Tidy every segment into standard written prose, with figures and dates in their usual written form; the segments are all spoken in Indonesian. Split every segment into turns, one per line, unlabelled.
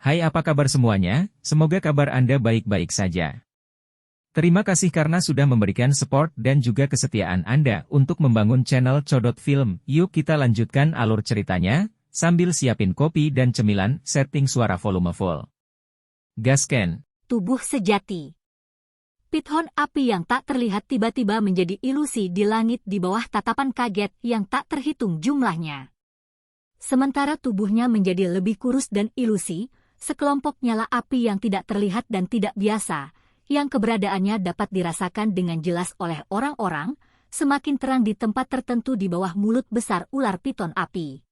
Hai, apa kabar semuanya? Semoga kabar Anda baik-baik saja. Terima kasih karena sudah memberikan support dan juga kesetiaan Anda untuk membangun channel Codot Film. Yuk kita lanjutkan alur ceritanya, sambil siapin kopi dan cemilan, setting suara volume full. Gasken.
Tubuh sejati. Pithon api yang tak terlihat tiba-tiba menjadi ilusi di langit di bawah tatapan kaget yang tak terhitung jumlahnya. Sementara tubuhnya menjadi lebih kurus dan ilusi, sekelompok nyala api yang tidak terlihat dan tidak biasa, yang keberadaannya dapat dirasakan dengan jelas oleh orang-orang, semakin terang di tempat tertentu di bawah mulut besar ular piton api.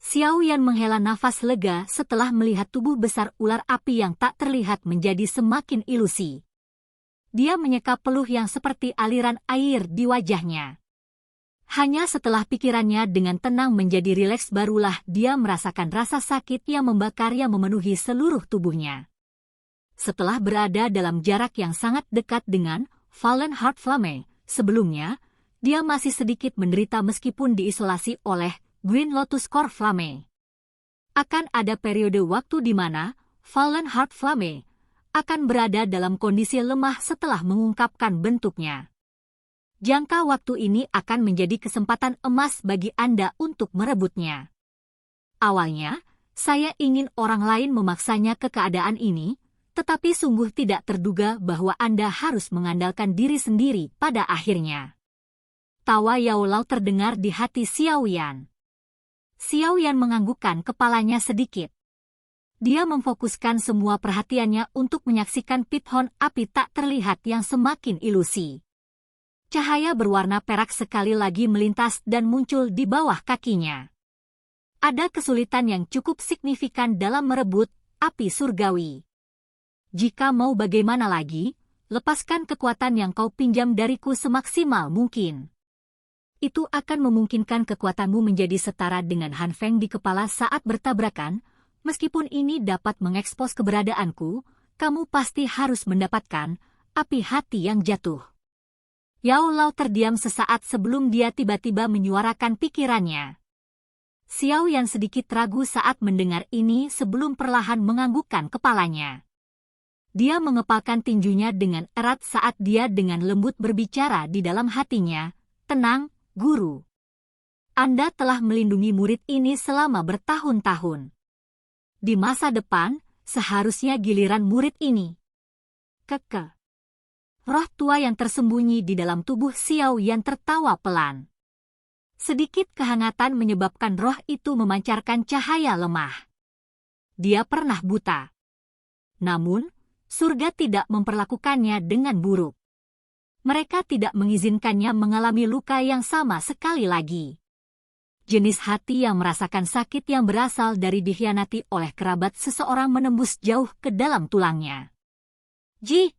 Xiao Yan menghela nafas lega setelah melihat tubuh besar ular api yang tak terlihat menjadi semakin ilusi. Dia menyeka peluh yang seperti aliran air di wajahnya. Hanya setelah pikirannya dengan tenang menjadi rileks barulah dia merasakan rasa sakit yang membakar yang memenuhi seluruh tubuhnya. Setelah berada dalam jarak yang sangat dekat dengan Fallen Heart Flame, sebelumnya, dia masih sedikit menderita meskipun diisolasi oleh Green Lotus Core Flame. Akan ada periode waktu di mana Fallen Heart Flame akan berada dalam kondisi lemah setelah mengungkapkan bentuknya. Jangka waktu ini akan menjadi kesempatan emas bagi Anda untuk merebutnya. Awalnya, saya ingin orang lain memaksanya ke keadaan ini, tetapi sungguh tidak terduga bahwa Anda harus mengandalkan diri sendiri pada akhirnya. Tawa Yao Lao terdengar di hati Xiao Yan. Xiao Yan menganggukkan kepalanya sedikit. Dia memfokuskan semua perhatiannya untuk menyaksikan pithon api tak terlihat yang semakin ilusi. Cahaya berwarna perak sekali lagi melintas dan muncul di bawah kakinya. Ada kesulitan yang cukup signifikan dalam merebut api surgawi. Jika mau bagaimana lagi, lepaskan kekuatan yang kau pinjam dariku semaksimal mungkin. Itu akan memungkinkan kekuatanmu menjadi setara dengan Han Feng di kepala saat bertabrakan. Meskipun ini dapat mengekspos keberadaanku, kamu pasti harus mendapatkan api hati yang jatuh. Yao Lao terdiam sesaat sebelum dia tiba-tiba menyuarakan pikirannya. Xiao Yan sedikit ragu saat mendengar ini sebelum perlahan menganggukkan kepalanya. Dia mengepalkan tinjunya dengan erat saat dia dengan lembut berbicara di dalam hatinya, "Tenang, Guru. Anda telah melindungi murid ini selama bertahun-tahun. Di masa depan, seharusnya giliran murid ini." Keke. Roh tua yang tersembunyi di dalam tubuh Xiao Yan tertawa pelan. Sedikit kehangatan menyebabkan roh itu memancarkan cahaya lemah. Dia pernah buta. Namun, surga tidak memperlakukannya dengan buruk. Mereka tidak mengizinkannya mengalami luka yang sama sekali lagi. Jenis hati yang merasakan sakit yang berasal dari dikhianati oleh kerabat seseorang menembus jauh ke dalam tulangnya. Ji!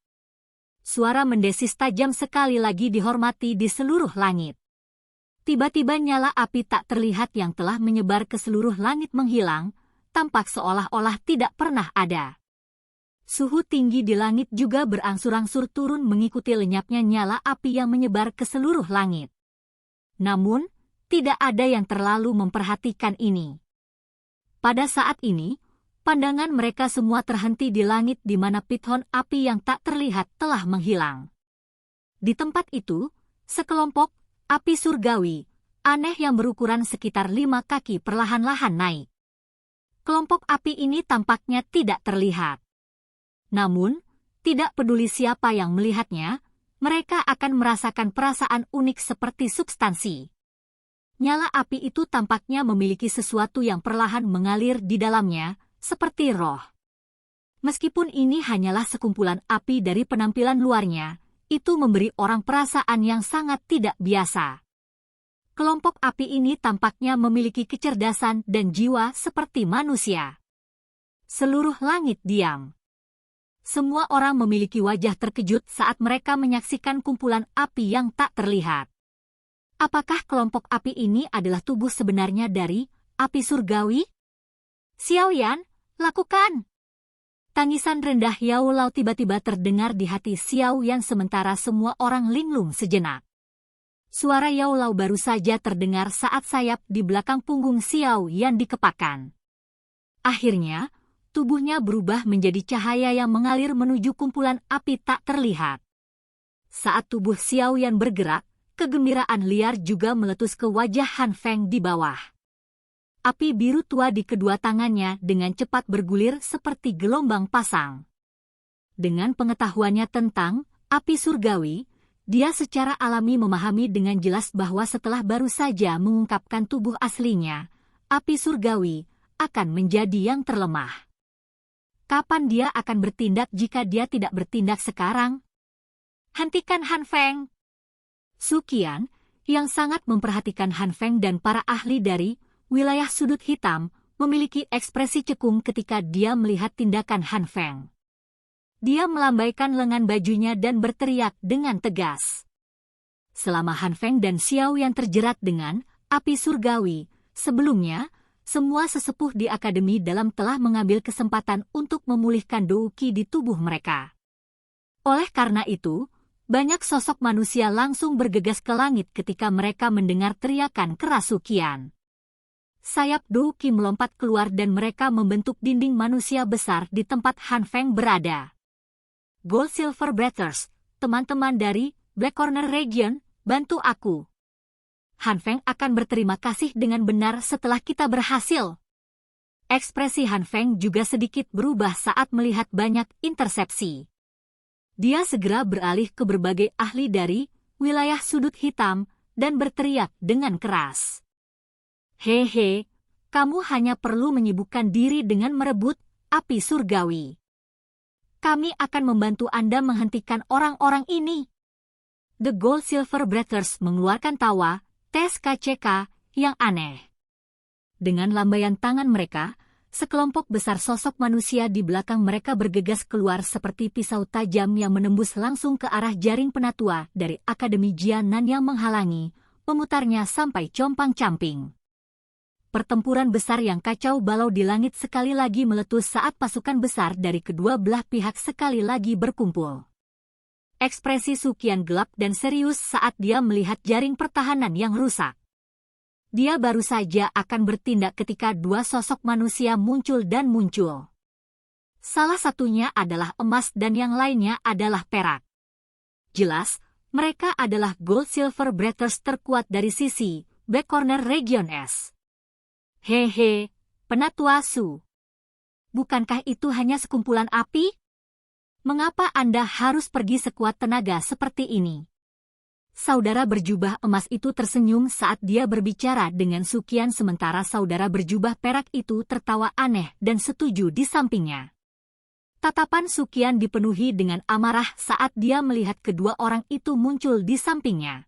Suara mendesis tajam sekali lagi dihormati di seluruh langit. Tiba-tiba nyala api tak terlihat yang telah menyebar ke seluruh langit menghilang, tampak seolah-olah tidak pernah ada. Suhu tinggi di langit juga berangsur-angsur turun mengikuti lenyapnya nyala api yang menyebar ke seluruh langit. Namun, tidak ada yang terlalu memperhatikan ini. Pada saat ini, pandangan mereka semua terhenti di langit di mana pithon api yang tak terlihat telah menghilang. Di tempat itu, sekelompok api surgawi, aneh yang berukuran sekitar 5 kaki perlahan-lahan naik. Kelompok api ini tampaknya tidak terlihat. Namun, tidak peduli siapa yang melihatnya, mereka akan merasakan perasaan unik seperti substansi. Nyala api itu tampaknya memiliki sesuatu yang perlahan mengalir di dalamnya, seperti roh. Meskipun ini hanyalah sekumpulan api dari penampilan luarnya, itu memberi orang perasaan yang sangat tidak biasa. Kelompok api ini tampaknya memiliki kecerdasan dan jiwa seperti manusia. Seluruh langit diam. Semua orang memiliki wajah terkejut saat mereka menyaksikan kumpulan api yang tak terlihat. Apakah kelompok api ini adalah tubuh sebenarnya dari api surgawi? Xiao Yan, lakukan! Tangisan rendah Yao Lao tiba-tiba terdengar di hati Xiao Yan sementara semua orang linglung sejenak. Suara Yao Lao baru saja terdengar saat sayap di belakang punggung Xiao Yan dikepakkan. Akhirnya, tubuhnya berubah menjadi cahaya yang mengalir menuju kumpulan api tak terlihat. Saat tubuh Xiaoyan bergerak, kegembiraan liar juga meletus ke wajah Han Feng di bawah. Api biru tua di kedua tangannya dengan cepat bergulir seperti gelombang pasang. Dengan pengetahuannya tentang api surgawi, dia secara alami memahami dengan jelas bahwa setelah baru saja mengungkapkan tubuh aslinya, api surgawi akan menjadi yang terlemah. Kapan dia akan bertindak jika dia tidak bertindak sekarang? Hentikan Han Feng! Su Qian, yang sangat memperhatikan Han Feng dan para ahli dari wilayah sudut hitam, memiliki ekspresi cekung ketika dia melihat tindakan Han Feng. Dia melambaikan lengan bajunya dan berteriak dengan tegas. Selama Han Feng dan Xiaoyan terjerat dengan api surgawi, sebelumnya, semua sesepuh di akademi dalam telah mengambil kesempatan untuk memulihkan dou qi di tubuh mereka. Oleh karena itu, banyak sosok manusia langsung bergegas ke langit ketika mereka mendengar teriakan keras Su Qian. Sayap dou qi melompat keluar dan mereka membentuk dinding manusia besar di tempat Han Feng berada. Gold Silver Breathers, teman-teman dari Black Corner Region, bantu aku. Han Feng akan berterima kasih dengan benar setelah kita berhasil. Ekspresi Han Feng juga sedikit berubah saat melihat banyak intersepsi. Dia segera beralih ke berbagai ahli dari wilayah sudut hitam dan berteriak dengan keras. Hehe, kamu hanya perlu menyibukkan diri dengan merebut api surgawi. Kami akan membantu Anda menghentikan orang-orang ini. The Gold Silver Breathers mengeluarkan tawa, tes KCK, yang aneh. Dengan lambaian tangan mereka, sekelompok besar sosok manusia di belakang mereka bergegas keluar seperti pisau tajam yang menembus langsung ke arah jaring penatua dari Akademi Jianan yang menghalangi, memutarnya sampai compang-camping. Pertempuran besar yang kacau balau di langit sekali lagi meletus saat pasukan besar dari kedua belah pihak sekali lagi berkumpul. Ekspresi Su Qian gelap dan serius saat dia melihat jaring pertahanan yang rusak. Dia baru saja akan bertindak ketika dua sosok manusia muncul dan muncul. Salah satunya adalah emas dan yang lainnya adalah perak. Jelas, mereka adalah Gold Silver Breathers terkuat dari sisi Black Corner Region S. Hehe, Penatua Su. Bukankah itu hanya sekumpulan api? Mengapa Anda harus pergi sekuat tenaga seperti ini? Saudara berjubah emas itu tersenyum saat dia berbicara dengan Su Qian sementara saudara berjubah perak itu tertawa aneh dan setuju di sampingnya. Tatapan Su Qian dipenuhi dengan amarah saat dia melihat kedua orang itu muncul di sampingnya.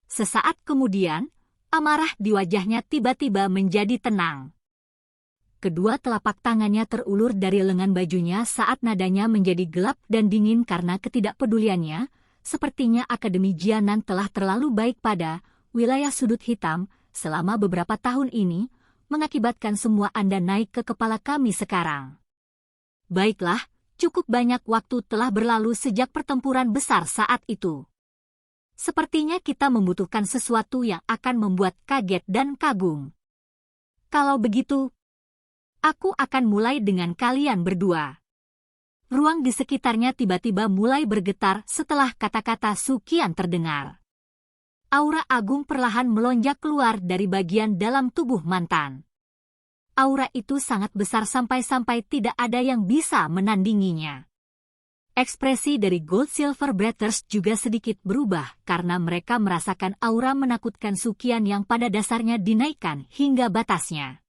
Sesaat kemudian, amarah di wajahnya tiba-tiba menjadi tenang. Kedua telapak tangannya terulur dari lengan bajunya saat nadanya menjadi gelap dan dingin karena ketidakpeduliannya. Sepertinya Akademi Jianan telah terlalu baik pada wilayah sudut hitam selama beberapa tahun ini, mengakibatkan semua Anda naik ke kepala kami sekarang. Baiklah, cukup banyak waktu telah berlalu sejak pertempuran besar saat itu. Sepertinya kita membutuhkan sesuatu yang akan membuat kaget dan kagum. Kalau begitu, aku akan mulai dengan kalian berdua. Ruang di sekitarnya tiba-tiba mulai bergetar setelah kata-kata Su Qian terdengar. Aura agung perlahan melonjak keluar dari bagian dalam tubuh mantan. Aura itu sangat besar sampai-sampai tidak ada yang bisa menandinginya. Ekspresi dari Gold Silver Breathers juga sedikit berubah karena mereka merasakan aura menakutkan Su Qian yang pada dasarnya dinaikkan hingga batasnya.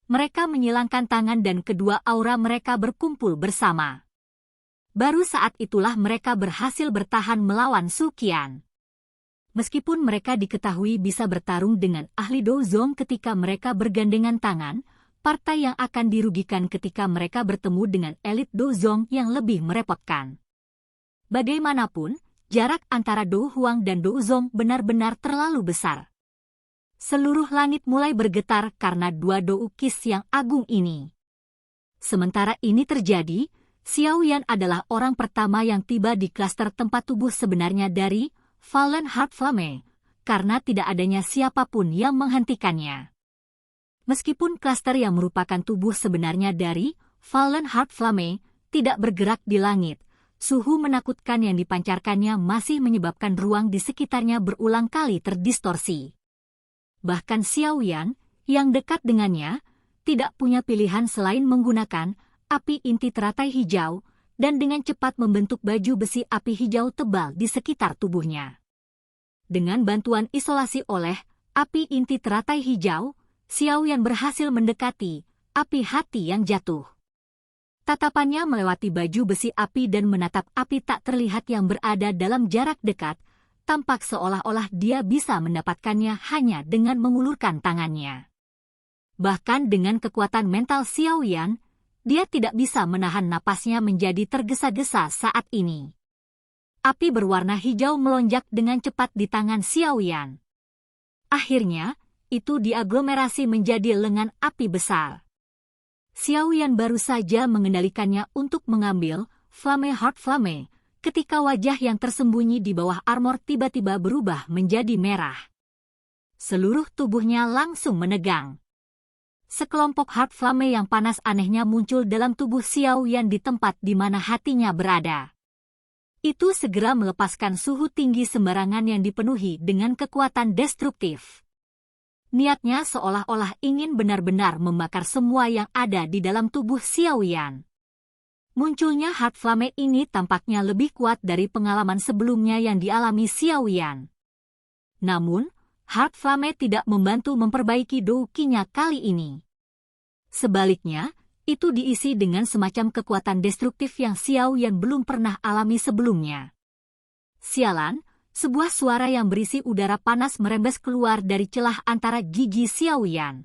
Mereka menyilangkan tangan dan kedua aura mereka berkumpul bersama. Baru saat itulah mereka berhasil bertahan melawan Su Qian. Meskipun mereka diketahui bisa bertarung dengan ahli Dozong ketika mereka bergandengan tangan, partai yang akan dirugikan ketika mereka bertemu dengan elit Dozong yang lebih merepotkan. Bagaimanapun, jarak antara Do Huang dan Dozong benar-benar terlalu besar. Seluruh langit mulai bergetar karena dua doukis yang agung ini. Sementara ini terjadi, Xiaoyan adalah orang pertama yang tiba di klaster tempat tubuh sebenarnya dari Fallen Heart Flame, karena tidak adanya siapapun yang menghentikannya. Meskipun klaster yang merupakan tubuh sebenarnya dari Fallen Heart Flame, tidak bergerak di langit. Suhu menakutkan yang dipancarkannya masih menyebabkan ruang di sekitarnya berulang kali terdistorsi. Bahkan Xiaoyan, yang dekat dengannya, tidak punya pilihan selain menggunakan api inti teratai hijau, dan dengan cepat membentuk baju besi api hijau tebal di sekitar tubuhnya. Dengan bantuan isolasi oleh api inti teratai hijau, Xiaoyan berhasil mendekati api hati yang jatuh. Tatapannya melewati baju besi api dan menatap api tak terlihat yang berada dalam jarak dekat, tampak seolah-olah dia bisa mendapatkannya hanya dengan mengulurkan tangannya. Bahkan dengan kekuatan mental Xiaoyan, dia tidak bisa menahan napasnya menjadi tergesa-gesa saat ini. Api berwarna hijau melonjak dengan cepat di tangan Xiaoyan. Akhirnya, itu diaglomerasi menjadi lengan api besar. Xiaoyan baru saja mengendalikannya untuk mengambil Flame Heart Flame, ketika wajah yang tersembunyi di bawah armor tiba-tiba berubah menjadi merah. Seluruh tubuhnya langsung menegang. Sekelompok Heart Flame yang panas anehnya muncul dalam tubuh Xiaoyan di tempat di mana hatinya berada. Itu segera melepaskan suhu tinggi sembarangan yang dipenuhi dengan kekuatan destruktif. Niatnya seolah-olah ingin benar-benar membakar semua yang ada di dalam tubuh Xiaoyan. Munculnya Heart Flame ini tampaknya lebih kuat dari pengalaman sebelumnya yang dialami Xiaoyan. Namun, Heart Flame tidak membantu memperbaiki doukinya kali ini. Sebaliknya, itu diisi dengan semacam kekuatan destruktif yang Xiaoyan belum pernah alami sebelumnya. Sialan! Sebuah suara yang berisi udara panas merembes keluar dari celah antara gigi Xiaoyan.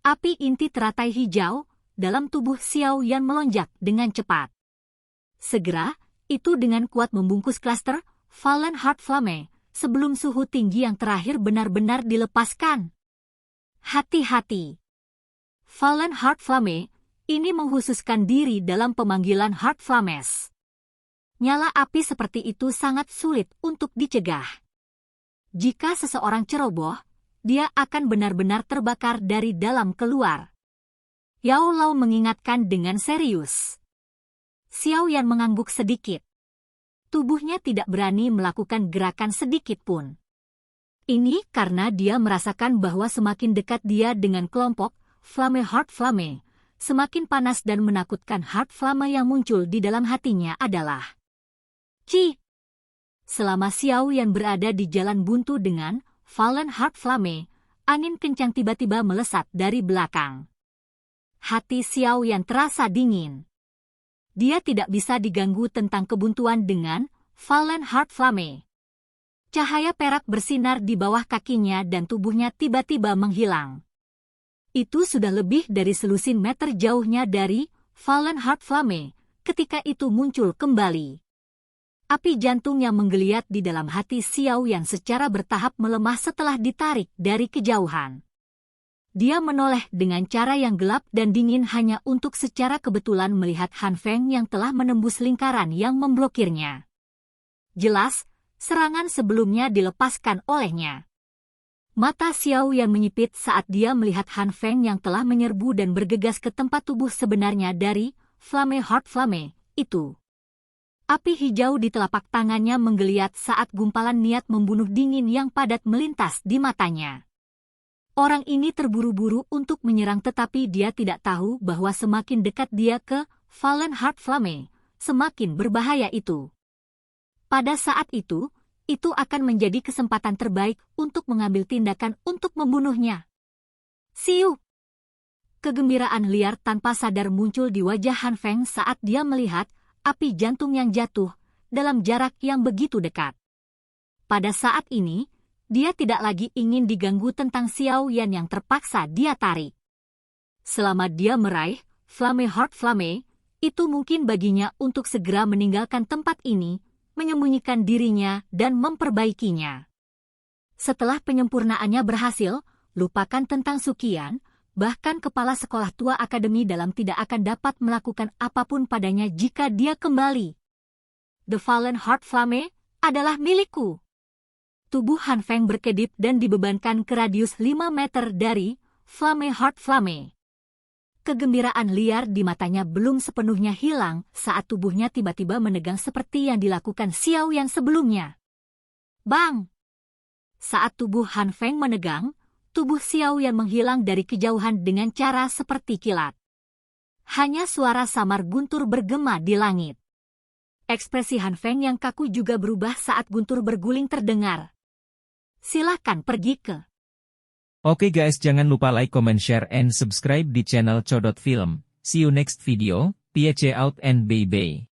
Api inti teratai hijau dalam tubuh Xiaoyan melonjak dengan cepat. Segera, itu dengan kuat membungkus klaster Fallen Heart Flame sebelum suhu tinggi yang terakhir benar-benar dilepaskan. Hati-hati! Fallen Heart Flame ini menghususkan diri dalam pemanggilan Heart Flames. Nyala api seperti itu sangat sulit untuk dicegah. Jika seseorang ceroboh, dia akan benar-benar terbakar dari dalam keluar. Yao Lao mengingatkan dengan serius. Xiaoyan mengangguk sedikit. Tubuhnya tidak berani melakukan gerakan sedikit pun. Ini karena dia merasakan bahwa semakin dekat dia dengan kelompok Flame Heart Flame, semakin panas dan menakutkan Heart Flame yang muncul di dalam hatinya adalah Ci. Selama Xiaoyan berada di jalan buntu dengan Fallen Heart Flame, angin kencang tiba-tiba melesat dari belakang. Hati Xiaoyan terasa dingin. Dia tidak bisa diganggu tentang kebuntuan dengan Fallen Heart Flame. Cahaya perak bersinar di bawah kakinya dan tubuhnya tiba-tiba menghilang. Itu sudah lebih dari selusin meter jauhnya dari Fallen Heart Flame ketika itu muncul kembali. Api jantung yang menggeliat di dalam hati Xiaoyan secara bertahap melemah setelah ditarik dari kejauhan. Dia menoleh dengan cara yang gelap dan dingin hanya untuk secara kebetulan melihat Han Feng yang telah menembus lingkaran yang memblokirnya. Jelas, serangan sebelumnya dilepaskan olehnya. Mata Xiaoyan menyipit saat dia melihat Han Feng yang telah menyerbu dan bergegas ke tempat tubuh sebenarnya dari Flame Heart Flame itu. Api hijau di telapak tangannya menggeliat saat gumpalan niat membunuh dingin yang padat melintas di matanya. Orang ini terburu-buru untuk menyerang tetapi dia tidak tahu bahwa semakin dekat dia ke Fallen Heart Flame, semakin berbahaya itu. Pada saat itu akan menjadi kesempatan terbaik untuk mengambil tindakan untuk membunuhnya. Siu! Kegembiraan liar tanpa sadar muncul di wajah Han Feng saat dia melihat api jantung yang jatuh dalam jarak yang begitu dekat. Pada saat ini, dia tidak lagi ingin diganggu tentang Xiaoyan yang terpaksa dia tarik. Selama dia meraih Flame Heart Flame, itu mungkin baginya untuk segera meninggalkan tempat ini, menyembunyikan dirinya dan memperbaikinya. Setelah penyempurnaannya berhasil, lupakan tentang Suqian, bahkan kepala sekolah tua akademi dalam tidak akan dapat melakukan apapun padanya jika dia kembali. The Fallen Heart Flame adalah milikku. Tubuh Han Feng berkedip dan dibebankan ke radius 5 meter dari Flame Heart Flame. Kegembiraan liar di matanya belum sepenuhnya hilang saat tubuhnya tiba-tiba menegang seperti yang dilakukan Xiao Yan sebelumnya. Bang! Saat tubuh Han Feng menegang, tubuh Xiao Yan menghilang dari kejauhan dengan cara seperti kilat. Hanya suara samar guntur bergema di langit. Ekspresi Han Feng yang kaku juga berubah saat guntur berguling terdengar. Silahkan pergi ke.
Oke guys, jangan lupa like, comment, share, and subscribe di channel Codot Film. See you next video, peace out and bye-bye.